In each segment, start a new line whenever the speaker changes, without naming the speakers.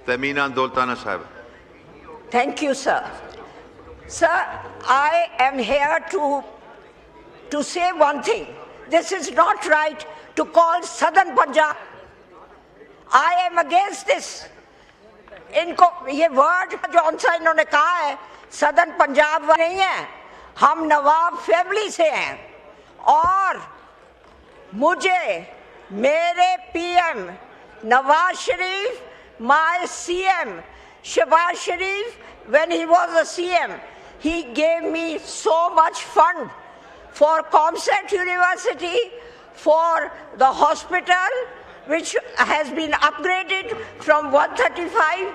Tamina Doltana Sahib.
Thank you, sir. Sir, I am here to say one thing. This is not right to call Southern Punjab. I am against this. इनको ये word जौन सा इन्होंने कहा है southern Punjab नहीं है, हम नवाब फैमिली से हैं और मुझे मेरे PM Nawaz Sharif, my CM Shehbaz Sharif, when he was a CM, he gave me so much fund for Comset University, for the hospital, which has been upgraded from 135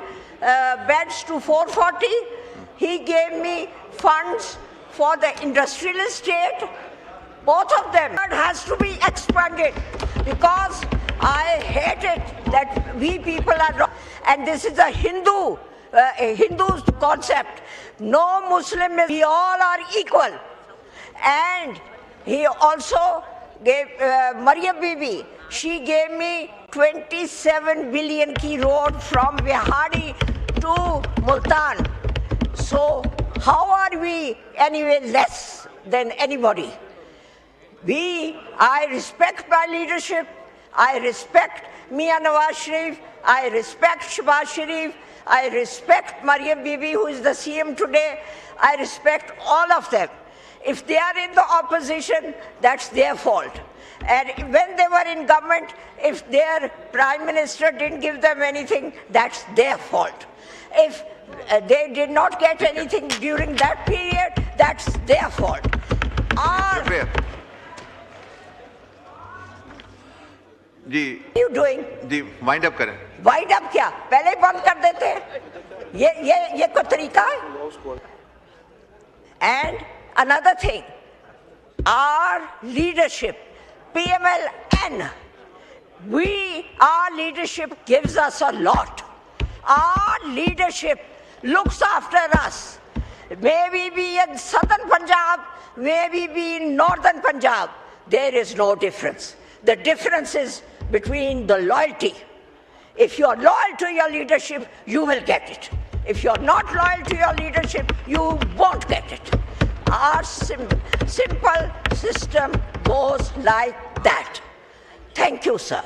beds to 440. He gave me funds for the industrial estate. Both of them has to be expanded because I hate it that we people are wrong. And this is a Hindu concept. No Muslim, we all are equal. And he also gave Maryam Bibi, she gave me 27 billion ki road from Vihari to Multan. So how are we anyway less than anybody? I respect my leadership. I respect Mia Nawaz Sharif. I respect Shehbaz Sharif. I respect Maryam Bibi, who is the CM today. I respect all of them. If they are in the opposition, that's their fault. And when they were in government, if their prime minister didn't give them anything, that's their fault. If they did not get anything during that period, that's their fault.
जी
What are you doing?
जी wind up करें.
Wind up क्या पहले बंद कर देते हैं? ये कोई तरीका है? And another thing, our leadership, PMLN, our leadership gives us a lot. Our leadership looks after us. Maybe be in southern Punjab, maybe be in northern Punjab. There is no difference. The difference is between the loyalty. If you are loyal to your leadership, you will get it. If you are not loyal to your leadership, you won't get it. Our simple system goes like that. Thank you, sir.